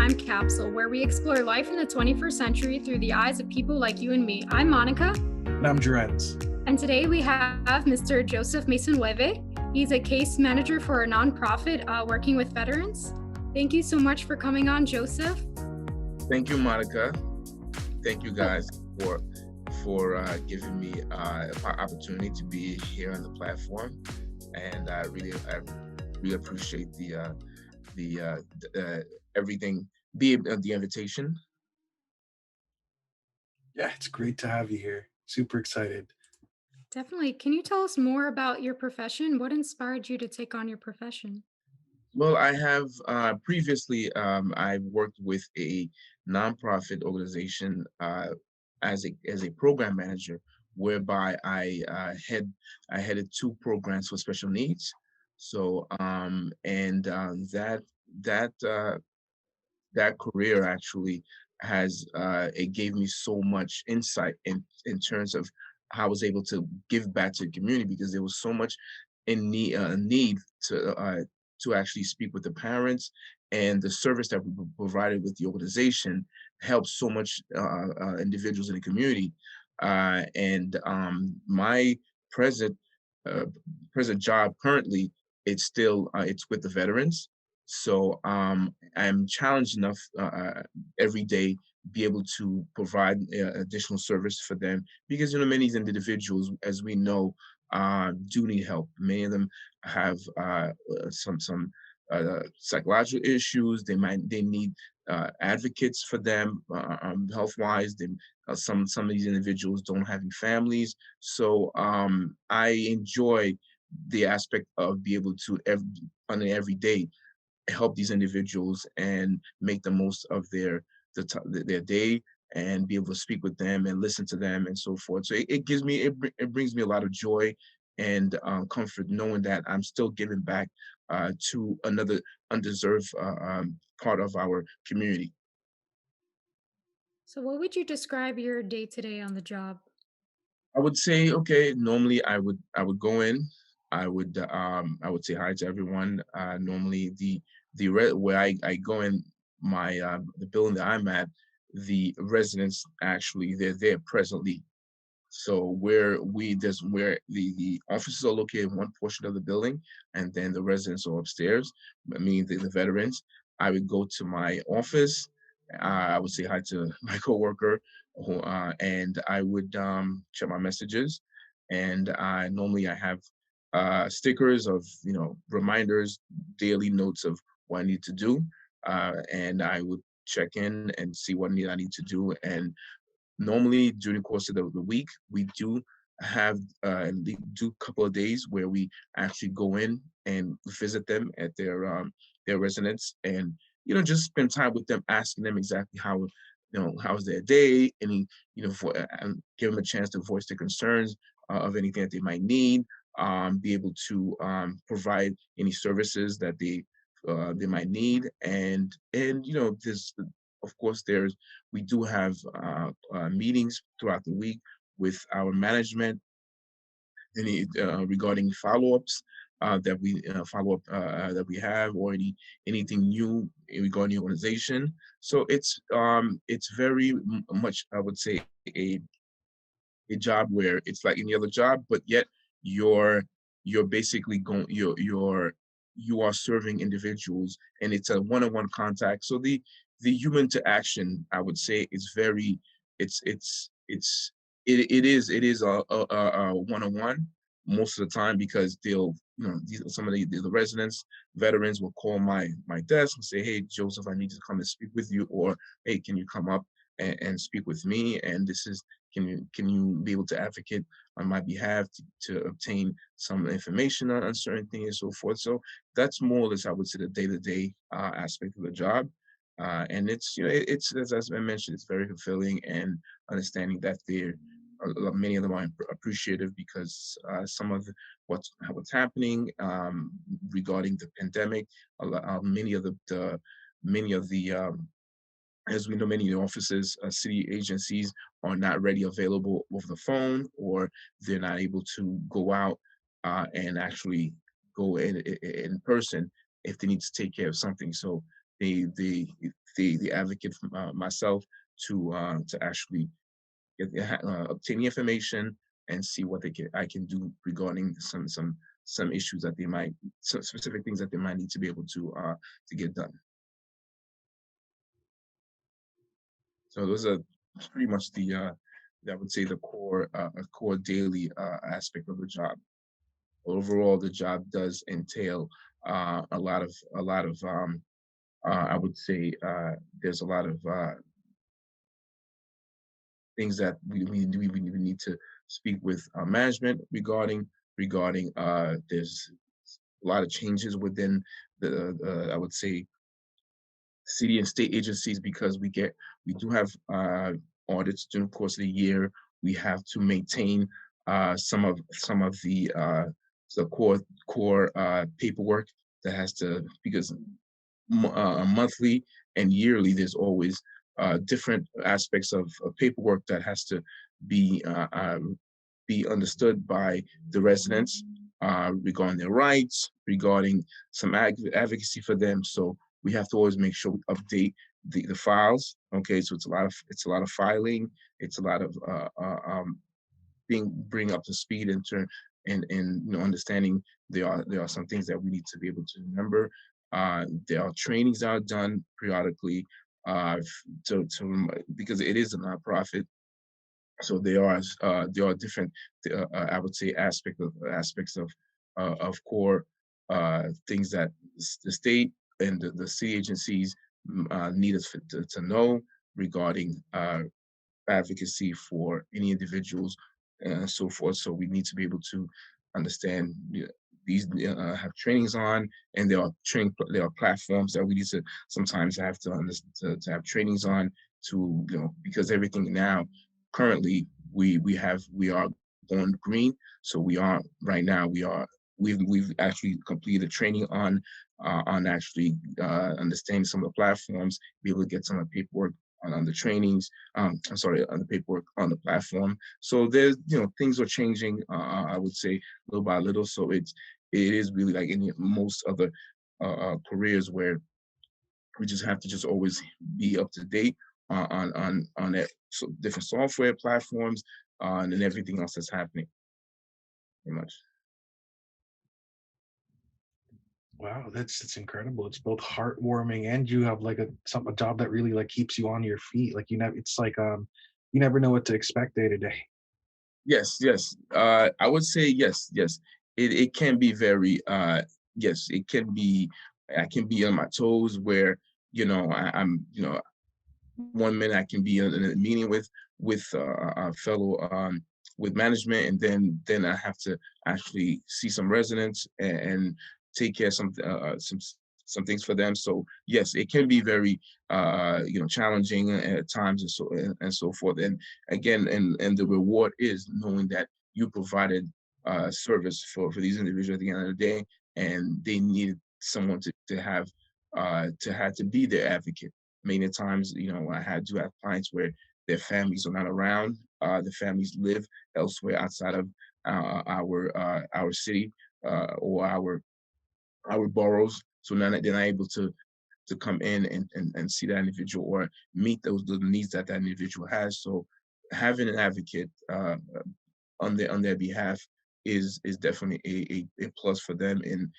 I'm Capsule, where we explore life in the 21st century through the eyes of people like you and me. I'm Monica. And I'm Joerenz. And today we have Mr. Joseph Maisonnueve. He's a case manager for a nonprofit working with veterans. Thank you so much for coming on, Joseph. Thank you, Monica. Thank you guys for giving me an opportunity to be here on the platform, and I really appreciate the everything, the invitation. Yeah, it's great to have you here. Super excited. Definitely. Can you tell us more about your profession? What inspired you to take on your profession? Well, I have previously I worked with a nonprofit organization as a program manager, whereby I headed two programs for special needs. So that that career actually has it gave me so much insight in terms of how I was able to give back to the community, because there was so much in need to actually speak with the parents, and the service that we provided with the organization helped so much individuals in the community. And My present uh, present job currently, it's with the veterans. So I'm challenged enough every day be able to provide additional service for them, because many of these individuals, as we know, do need help. Many of them have some psychological issues. They need advocates for them health wise. Some of these individuals don't have any families, so I enjoy the aspect of be able to on an everyday help these individuals and make the most of their day, and be able to speak with them and listen to them and so forth. So it brings me a lot of joy and comfort, knowing that I'm still giving back to another undeserved part of our community. So, what would you describe your day to day on the job? I would say, okay, normally I would go in, I would say hi to everyone. Normally where I go in, my the building that I'm at, the residents actually they're there presently. So where the offices are located in one portion of the building, and then the residents are upstairs. I mean the veterans. I would go to my office. I would say hi to my coworker, and I would check my messages. And I normally I have stickers of reminders, daily notes of what I need to do, and I would check in and see what I need to do. And normally during the course of the week, we do have do a couple of days where we actually go in and visit them at their residence, and just spend time with them, asking them exactly how's their day, any and give them a chance to voice their concerns of anything that they might need, be able to provide any services that they might need. And there's, of course, we do have meetings throughout the week with our management, regarding follow-ups that we have, or anything new regarding the organization. So it's very much, I would say, a a job where it's like any other job, but yet you're you're basically going you are serving individuals, and it's a one-on-one contact. So the human interaction, I would say, is very it's it is a one-on-one most of the time, because some of the residents, veterans, will call my desk and say, hey Joseph, I need to come and speak with you, or hey, can you come up and speak with me, and this is, can you be able to advocate on my behalf to obtain some information on certain things and so forth. So that's more or less, I would say, the day-to-day aspect of the job. And it's it's, as I mentioned, it's very fulfilling, and understanding that many of them are appreciative, because some of what's happening regarding the pandemic, many of many of the as we know, many of the offices, city agencies, are not ready available over the phone, or they're not able to go out and actually go in person if they need to take care of something. So the advocate myself to actually obtain the information and see what I can do regarding some issues that they might some specific things that they might need to be able to get done. So those are pretty much I would say the core a core daily aspect of the job. Overall, the job does entail a lot of I would say there's a lot of things that we need to speak with management regarding there's a lot of changes within the I would say city and state agencies because we do have audits during the course of the year. We have to maintain some of the core paperwork that has to because monthly and yearly there's always different aspects of paperwork that has to be be understood by the residents regarding their rights, regarding some advocacy for them. So we have to always make sure we update the files. Okay, so it's a lot of filing. It's a lot of being bring up to speed in turn and understanding there are some things that we need to be able to remember. There are trainings that are done periodically because it is a nonprofit, so there are different I would say aspects of core things that the state and the city agencies need us to know regarding advocacy for any individuals and so forth. So we need to be able to understand these have trainings on, and there are platforms that we need to sometimes have to have trainings on to because everything now currently we are going green. So we are right now we've actually completed training on actually understanding some of the platforms, be able to get some of the paperwork on the trainings, I'm sorry, on the paperwork on the platform. So there's, things are changing, I would say little by little. So it is really like in most other careers where we just have to just always be up to date on that so different software platforms and everything else that's happening pretty much. Wow, that's incredible. It's both heartwarming and you have like a job that really like keeps you on your feet. Like you know, it's like you never know what to expect day to day. Yes, yes. I would say yes, yes. It can be very yes, it can be I can be on my toes where, I'm, 1 minute I can be in a meeting with a fellow with management, and then I have to actually see some residents and take care of some things for them. So yes, it can be very challenging at times and so forth. And again, and the reward is knowing that you provided service for these individuals at the end of the day, and they needed someone to have to be their advocate. Many times, I had to have clients where their families are not around. The families live elsewhere outside of our city or our boroughs. So now that they're not able to come in and see that individual or meet those the needs that that individual has. So having an advocate on their behalf is definitely a plus for them, and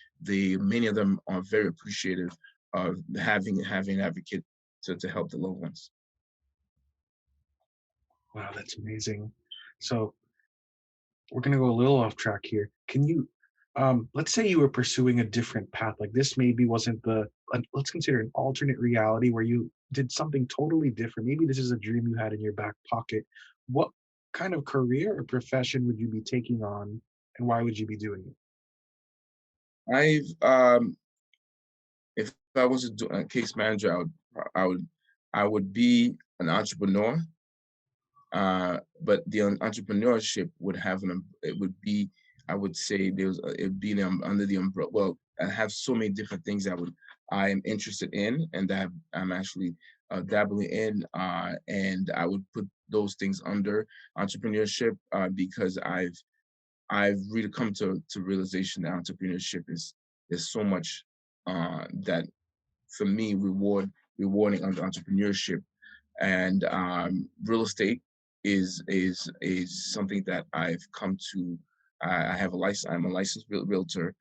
many of them are very appreciative of having an advocate to help the loved ones. Wow, that's amazing. So we're gonna go a little off track here. Can you, let's say you were pursuing a different path, like this maybe wasn't let's consider an alternate reality where you did something totally different. Maybe this is a dream you had in your back pocket. What kind of career or profession would you be taking on, and why would you be doing it? I've if I was a case manager, I would I would be an entrepreneur. But the entrepreneurship would have it would be, I would say it'd be under the umbrella. Well, I have so many different things I am interested in and that I'm actually dabbling in, and I would put those things under entrepreneurship because I've really come to realization that entrepreneurship is there's so much that for me, rewarding entrepreneurship. And real estate is something that I've come to. I have a license. I'm a licensed realtor.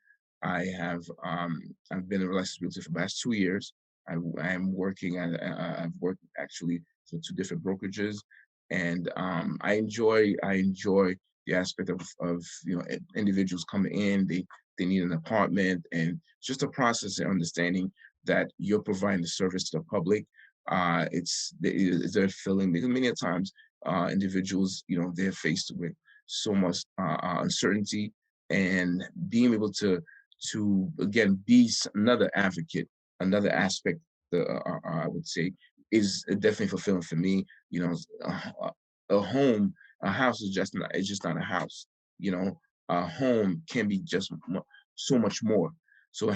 I have I've been a licensed realtor for the past 2 years. I am working. I've worked actually for two different brokerages, and I enjoy the aspect of individuals coming in. They need an apartment, and just the process and understanding that you're providing the service to the public. It's their feeling, because many a times individuals, they're faced with so much uncertainty, and being able to again be another advocate, another aspect, I would say, is definitely fulfilling for me. A home, a house is just not a house. You know, a home can be just so much more. So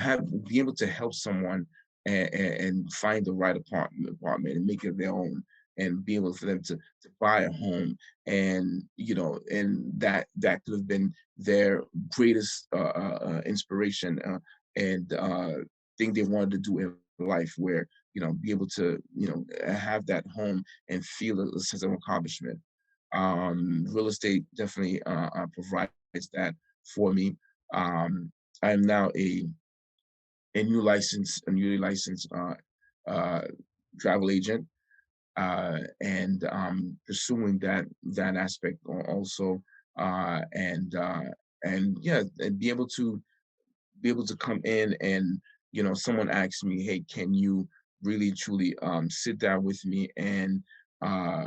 be able to help someone and find the right apartment and make it their own, and be able for them to buy a home, and that could have been their greatest inspiration, and thing they wanted to do in life, where be able to have that home and feel a sense of accomplishment. Real estate definitely provides that for me. I am now a newly licensed uh, travel agent, and pursuing that aspect also, and yeah, and be able to come in, and someone asks me, hey, can you really truly sit down with me and uh,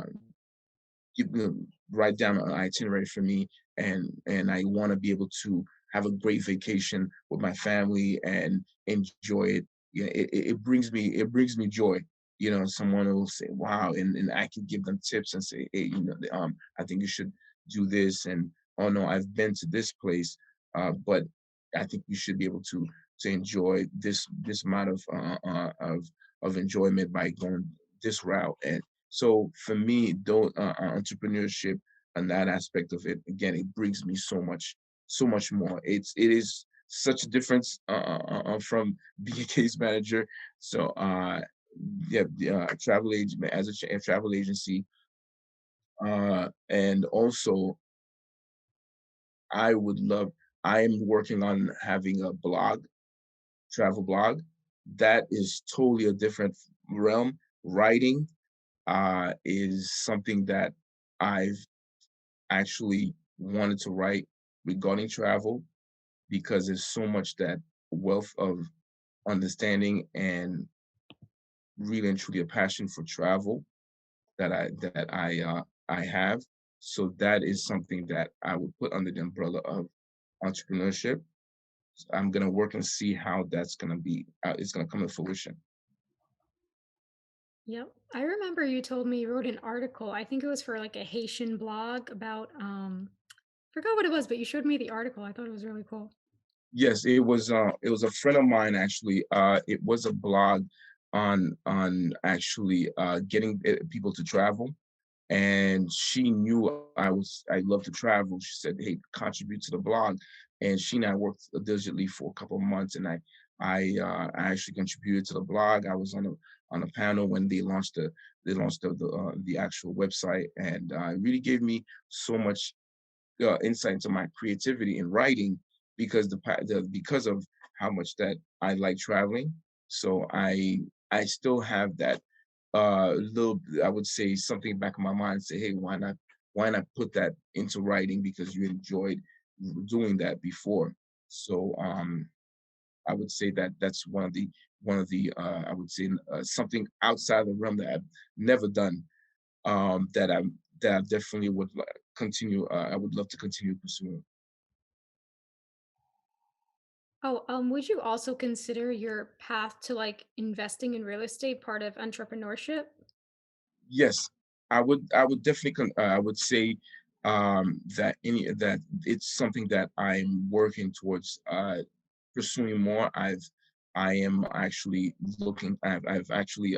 give me write down an itinerary for me, and I want to be able to have a great vacation with my family and enjoy it. Yeah, it brings me joy. Someone will say, "Wow," and I can give them tips and say, "Hey, I think you should do this," and "Oh no, I've been to this place, but I think you should be able to enjoy this amount of enjoyment by going this route." And so for me, though, entrepreneurship and that aspect of it, again, it brings me so much more. It is such a difference from being a case manager. So yeah, travel agent as a travel agency, and also I would love. I am working on having a travel blog. That is totally a different realm. Writing is something that I've actually wanted to write regarding travel, because there's so much that wealth of understanding and really and truly a passion for travel that I have. So that is something that I would put under the umbrella of entrepreneurship. I'm gonna work and see how that's gonna be. It's gonna come to fruition. Yep. I remember you told me you wrote an article. I think it was for like a Haitian blog about forgot what it was, but you showed me the article. I thought it was really cool. Yes, it was a friend of mine actually. It was a blog on actually getting people to travel, and she knew I love to travel. She said, "Hey, contribute to the blog," and she and I worked diligently for a couple of months, and I actually contributed to the blog. I was on a panel when they launched the actual website, and it really gave me so much insight into my creativity in writing, because because of how much that I like traveling. So I still have that little, I would say, something back in my mind, say, hey, why not put that into writing, because you enjoyed doing that before. So I would say that that's one of the I would say something outside the realm that I've never done, that I definitely would continue. I would love to continue pursuing. Oh, would you also consider your path to like investing in real estate part of entrepreneurship? Yes, I would definitely I would say that it's something that I'm working towards pursuing more. I am actually looking. I've actually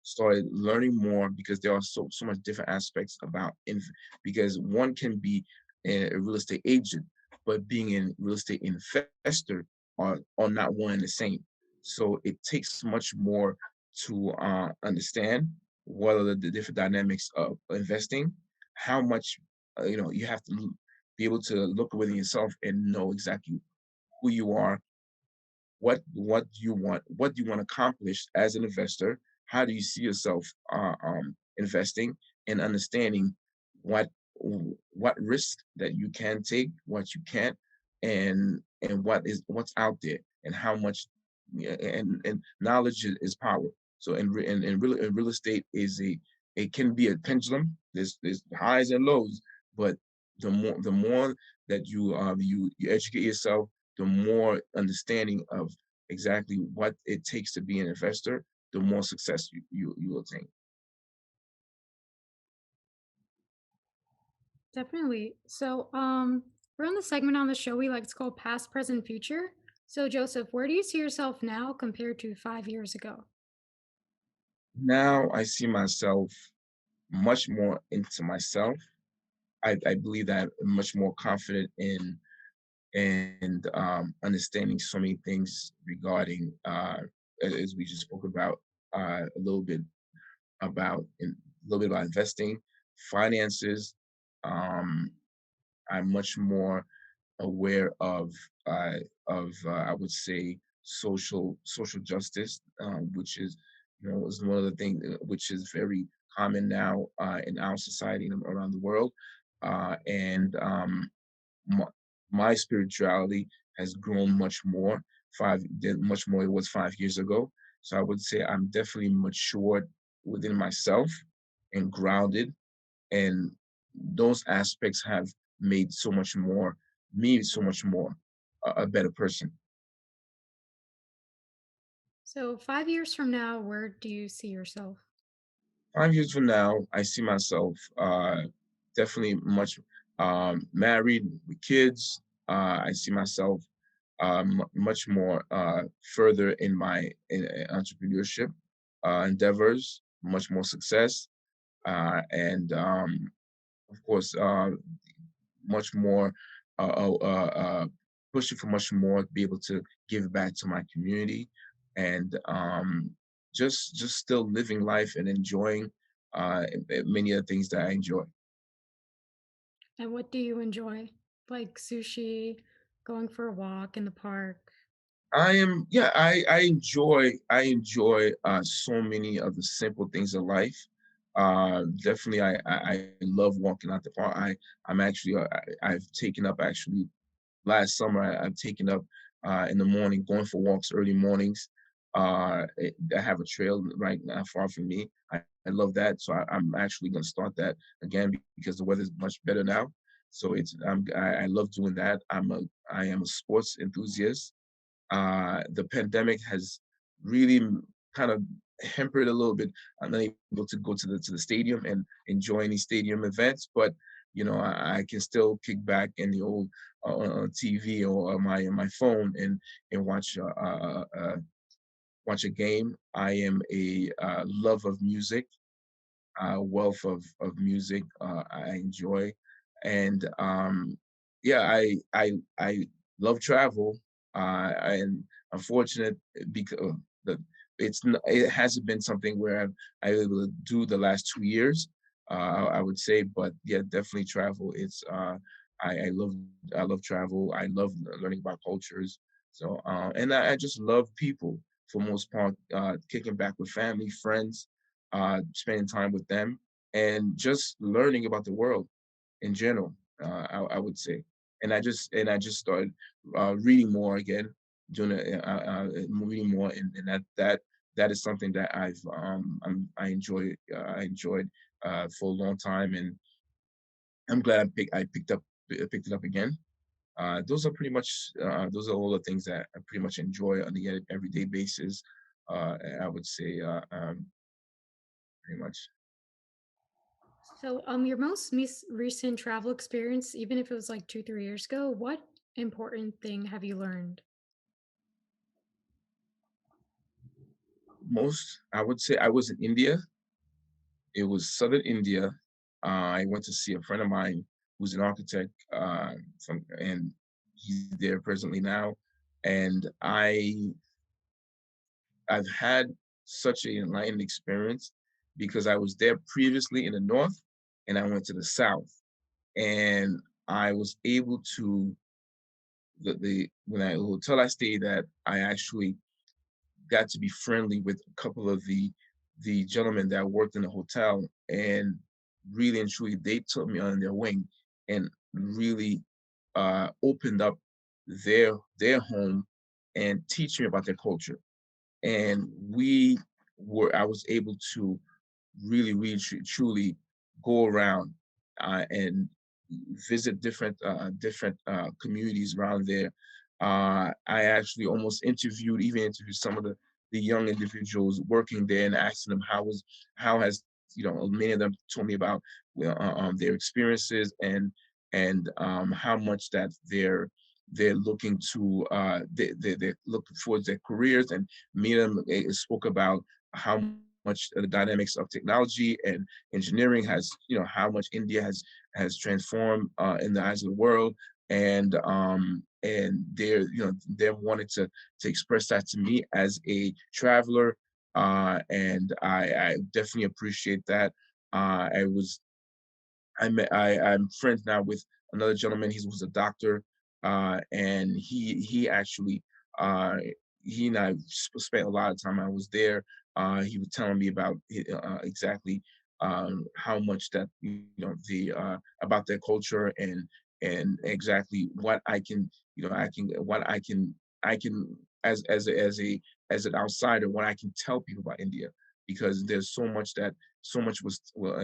started learning more, because there are so much different aspects about because one can be a real estate agent, but being a real estate investor are not one and the same. So it takes much more to understand what are the different dynamics of investing, how much you have to be able to look within yourself and know exactly who you are, what do you want to accomplish as an investor, how do you see yourself investing, and understanding what what risk that you can take, what you can't, and what's out there, and how much, yeah, and knowledge is power. So in real estate is a, it can be a pendulum. There's highs and lows, but the more that you educate yourself, the more understanding of exactly what it takes to be an investor, the more success you attain. Definitely. So, we're on the segment on the show we like to call past, present, future. So, Joseph, where do you see yourself now compared to 5 years ago? Now I see myself much more into myself. I believe that I'm much more confident in and understanding so many things regarding as we just spoke about a little bit a little bit about investing, finances. Um, I'm much more aware of I would say social justice, which is one of the things which is very common now in our society and around the world, and my, my spirituality has grown much more much more it was 5 years ago. So I would say I'm definitely matured within myself and grounded, and those aspects have made so much more me so much more a better person. So, 5 years from now, where do you see yourself? 5 years from now, I see myself definitely much married with kids. I see myself much more further in my entrepreneurship endeavors, much more success, and of course, much more pushing for much more, be able to give back to my community, and just still living life and enjoying many of the things that I enjoy. And what do you enjoy? Like sushi, going for a walk in the park. Yeah, I enjoy so many of the simple things of life. Definitely, I love walking out the park. I'm actually I've taken up actually last summer. I've taken up in the morning, going for walks early mornings. I have a trail right not far from me. I love that, so I'm actually going to start that again because the weather's much better now. So I love doing that. I am a sports enthusiast. The pandemic has really kind of hampered a little bit. I'm not able to go to the stadium and enjoy any stadium events, but I can still kick back in the old TV or my phone and watch a game. I am a love of music, wealth of music I enjoy, and yeah, I love travel, and unfortunate because the it hasn't been something where I was able to do the last 2 years. I would say, but yeah, definitely travel. I love travel. I love learning about cultures. So and I just love people for most part, kicking back with family, friends, spending time with them, and just learning about the world in general. I would say, and I just started reading more again, reading more, and that is something that I enjoyed for a long time, and I'm glad I picked it up again. Those are pretty much those are all the things that I pretty much enjoy on the everyday basis. I would say pretty much. So, your most recent travel experience, even if it was like 2, 3 years ago, what important thing have you learned? Most, I would say I was in India. It was southern India. I went to see a friend of mine who's an architect, and he's there presently now. And I've had such an enlightening experience because I was there previously in the north and I went to the south, and I was able to the when I the hotel I stayed at, I actually got to be friendly with a couple of the gentlemen that worked in the hotel, and really and truly they took me under their wing and really opened up their home and teach me about their culture. And I was able to really truly go around and visit different communities around there. I actually almost even interviewed some of the young individuals working there and asking them how has many of them told me about their experiences and how much that they're looking to they're looking towards their careers, and many of them spoke about how much the dynamics of technology and engineering has, how much India has transformed in the eyes of the world, and they're wanting to express that to me as a traveler, and I definitely appreciate that. I was I'm friends now with another gentleman. He was a doctor, and he actually uh, he and I spent a lot of time. I was there. He was telling me about exactly how much that the about their culture, and exactly what I can I can what I can as an outsider, what I can tell people about India, because there's so much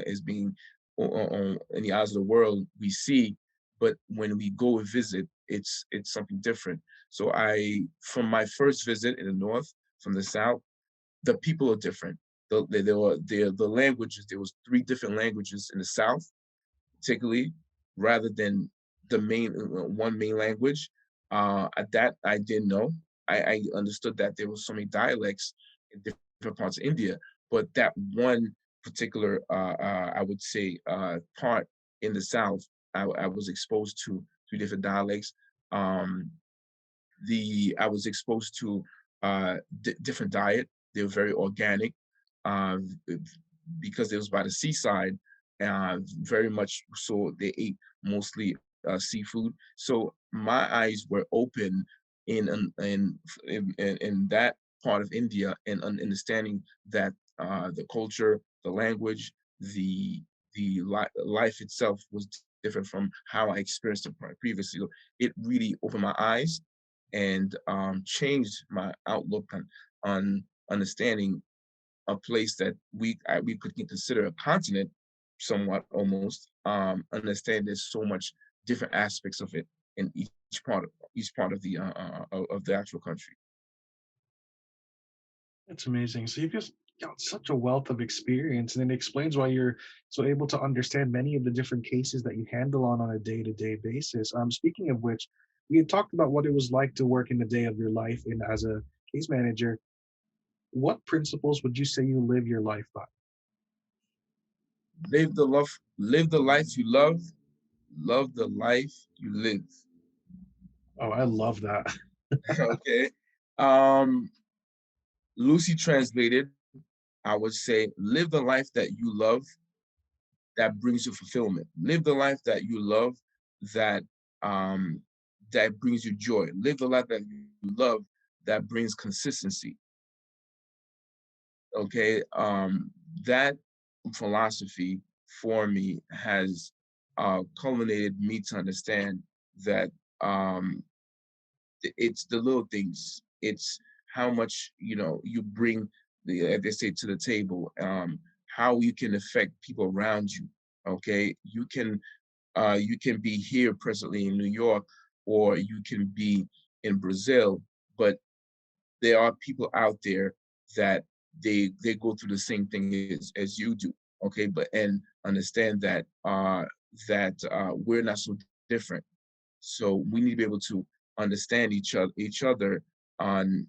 is being in the eyes of the world we see, but when we go and visit, it's something different. So from my first visit in the north, from the south, the people are different. The languages, there was three different languages in the south, particularly, rather than the one main language. That I didn't know. I understood that there was so many dialects in different parts of India, but that one particular, I would say, part in the South, I was exposed to three different dialects. Um, I was exposed to different diet. They were very organic, uh, because it was by the seaside. Very much so, they ate mostly seafood. So my eyes were open in in that part of India, and understanding that the culture, the language, life itself was different from how I experienced it previously. So it really opened my eyes and changed my outlook on understanding a place that we could consider a continent, somewhat almost. Understand there's so much different aspects of it in each part of the actual country. That's amazing. So you've just got such a wealth of experience, and it explains why you're so able to understand many of the different cases that you handle on a day-to-day basis. Speaking of which, we had talked about what it was like to work in the day of your life and as a case manager. What principles would you say you live your life by? Live the life you love the life you live. Oh, I love that. Okay. Um, Loosely translated, I would say live the life that you love that brings you fulfillment. Live the life that you love that um that brings you joy. Live the life that you love that brings consistency. Okay. That philosophy for me has culminated me to understand that um it's the little things. It's how much you bring like they say, to the table. How you can affect people around you. Okay, you can be here presently in New York, or you can be in Brazil, but there are people out there that they go through the same thing as you do. Okay, but and understand that we're not so different. So we need to be able to understand each other on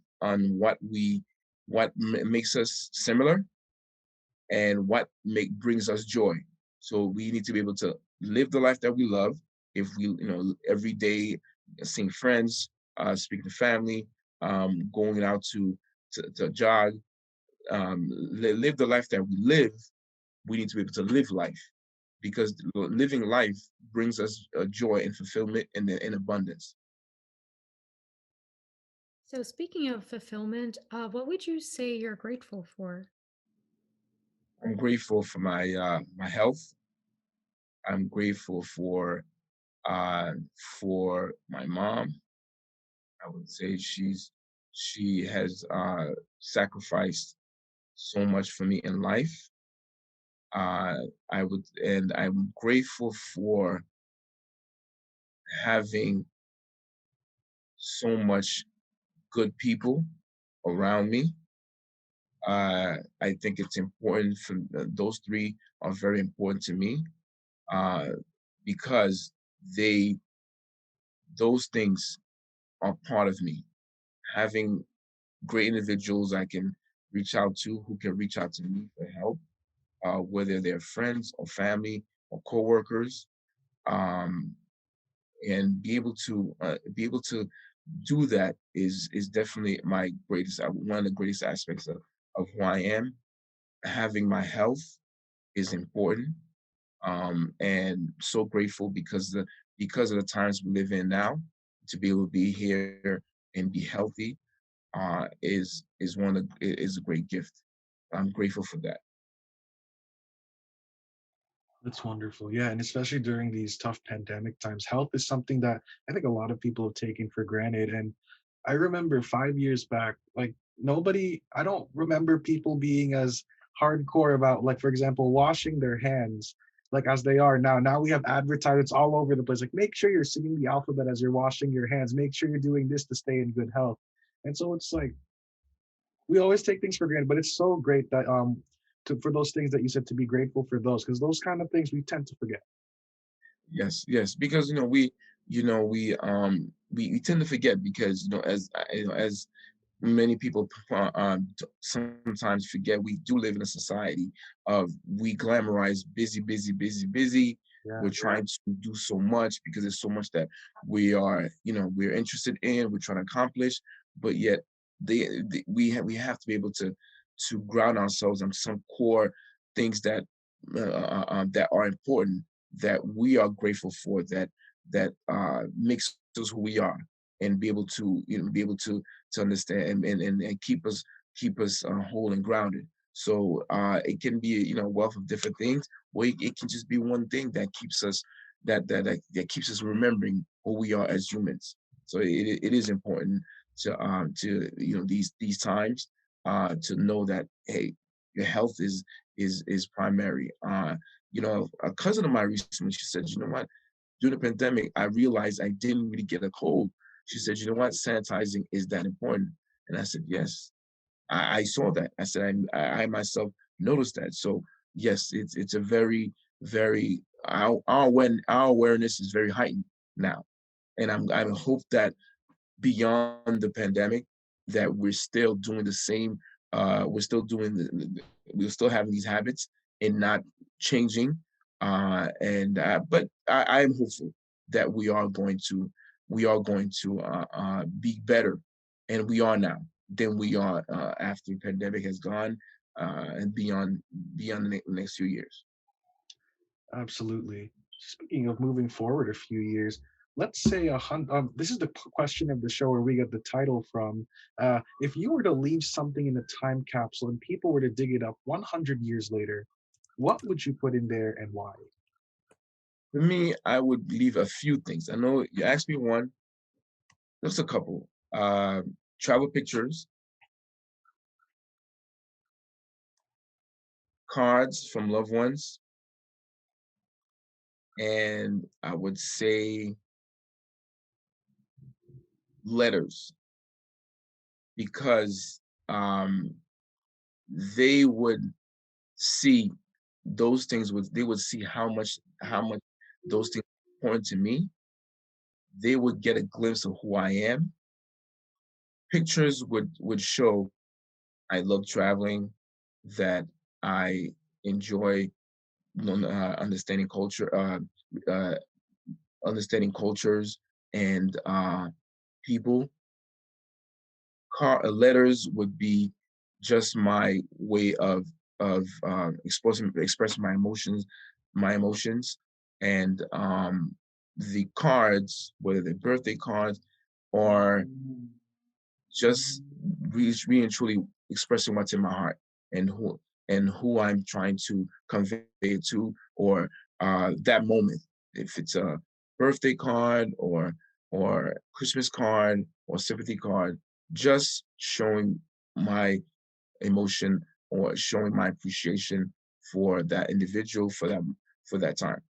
makes us similar, and what make brings us joy. So we need to be able to live the life that we love. If we, every day seeing friends, speaking to family, going out to jog, live the life that we live. We need to be able to live life because living life brings us joy and fulfillment and abundance. So, speaking of fulfillment, what would you say you're grateful for? I'm grateful for my health. I'm grateful uh, for my mom. I would say she has sacrificed so much for me in life. Uh, I'm grateful for having so much good people around me. I think it's important for those three are very important to me uh, because they those things are part of me. Having great individuals I can reach out to who can reach out to me for help, whether they're friends or family or coworkers, um, and be able to do that is definitely my greatest one of the greatest aspects of who I am. Having my health is important, and so grateful because of the times we live in now to be able to be here and be healthy is a great gift. I'm grateful for that. That's wonderful. Yeah, and especially during these tough pandemic times, health is something that I think a lot of people have taken for granted. And I remember 5 years back, like nobody, I don't remember people being as hardcore about, like, for example, washing their hands like as they are now. Now we have advertisements all over the place. Like, make sure you're singing the alphabet as you're washing your hands. Make sure you're doing this to stay in good health. And so it's like we always take things for granted, but it's so great that for those things that you said to be grateful for those because those kind of things we tend to forget. Yes, yes, because we tend to forget because as many people sometimes forget we do live in a society of we glamorize busy, busy, busy, busy. Yeah, We're trying to do so much because there's so much that we're interested in, we're trying to accomplish, but yet we have to be able to ground ourselves on some core things that are important that we are grateful for that makes us who we are and be able to be able to understand and keep us whole and grounded. So it can be a wealth of different things, or it can just be one thing that keeps us that keeps us remembering who we are as humans. So it is important to these times to know that hey, your health is primary. A cousin of mine recently she said, you know what, during the pandemic I realized I didn't really get a cold. She said, you know what, sanitizing is that important. And I said, yes, I saw that. I said, I myself noticed that. So yes, it's a very our awareness is very heightened now. And I hope that beyond the pandemic that we're still doing the same, we're still doing we're still having these habits and not changing. And but I'm hopeful that we are going to be better, and we are now than we are after the pandemic has gone and beyond the next few years. absolutely. Speaking of moving forward a few years, let's say this is the question of the show where we get the title from. If you were to leave something in a time capsule and people were to dig it up 100 years later, what would you put in there and why? For me, I would leave a few things. I know you asked me one, just a couple. Travel pictures, cards from loved ones, and I would say letters because um, they would see they would see how much those things are important to me. They would get a glimpse of who I am. Pictures would show I love traveling, that I enjoy understanding uh, understanding cultures and people. Letters would be just my way of expressing my emotions, and the cards, whether they're birthday cards or just really and truly expressing what's in my heart and who I'm trying to convey it to, or that moment. If it's a birthday card or Christmas card or sympathy card, just showing my emotion or showing my appreciation for that individual for that time.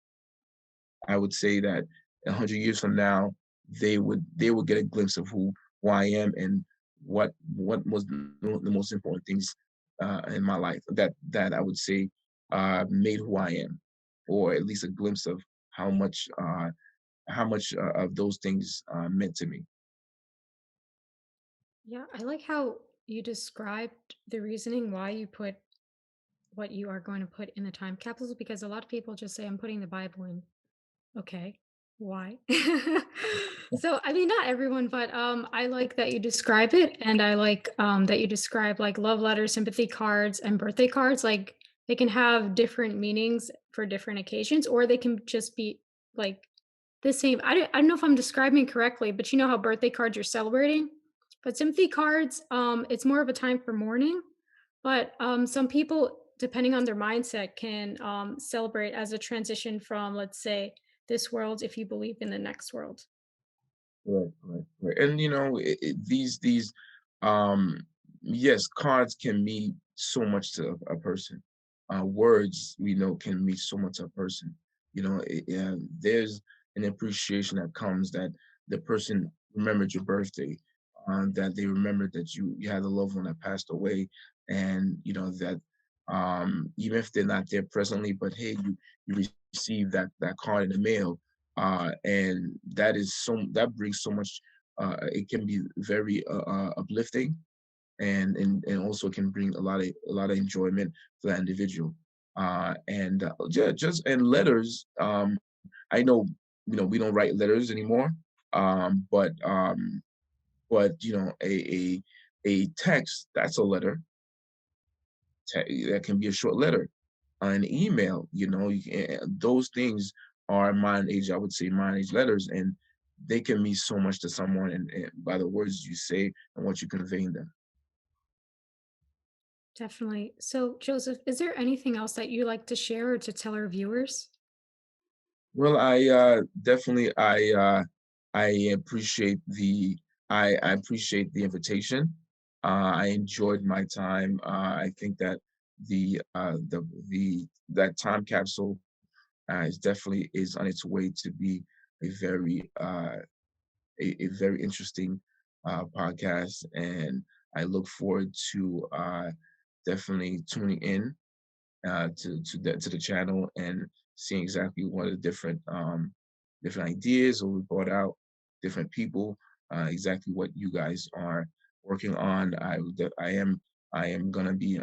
I would say that 100 years from now, they would get a glimpse of who I am and what was the most important things in my life that I would say made who I am, or at least a glimpse of how much of those things meant to me. Yeah, I like how you described the reasoning why you put what you are going to put in the time capsules, because a lot of people just say, I'm putting the Bible in. Okay, why? So, I mean, not everyone, but I like that you describe it, and I like that you describe like love letters, sympathy cards, and birthday cards. Like they can have different meanings for different occasions, or they can just be like the same. I don't know if I'm describing correctly, but you know how birthday cards you're celebrating, but sympathy cards, it's more of a time for mourning. But some people, depending on their mindset, can celebrate as a transition from, let's say, this world if you believe in the next world. Right, right, right. And these um yes, cards can mean so much to a person. Words we know can mean so much to a person. There's an appreciation that comes that the person remembered your birthday, that they remembered that you had a loved one that passed away, and that even if they're not there presently, but hey, you received that card in the mail, and that brings so much. It can be very uplifting, and also can bring a lot of enjoyment for that individual. And just and letters. I know we don't write letters anymore, but a text, that's a letter. That can be a short letter, an email. Those things are mine age. I would say mine age letters, and they can mean so much to someone, and by the words you say and what you convey in them. Definitely. So, Joseph, is there anything else that you like to share or to tell our viewers? Well, I definitely I appreciate I appreciate the invitation. I enjoyed my time. I think that the that time capsule is definitely is on its way to be a very a very interesting podcast, and I look forward to definitely tuning in to the channel and seeing exactly what are the different ideas that we brought out, different people, exactly what you guys are working on. I am gonna be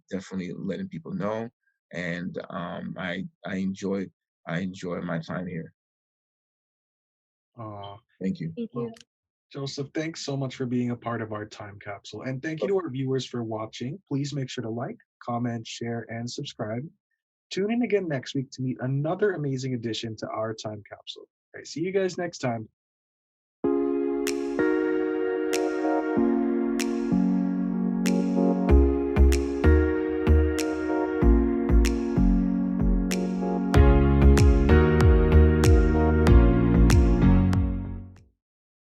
definitely letting people know, and I enjoy my time here. Uh, Thank you. Thank you. well, Joseph, thanks so much for being a part of our time capsule. And thank you to our viewers for watching. Please make sure to like, comment, share, and subscribe. Tune in again next week to meet another amazing addition to our time capsule. All right, see you guys next time.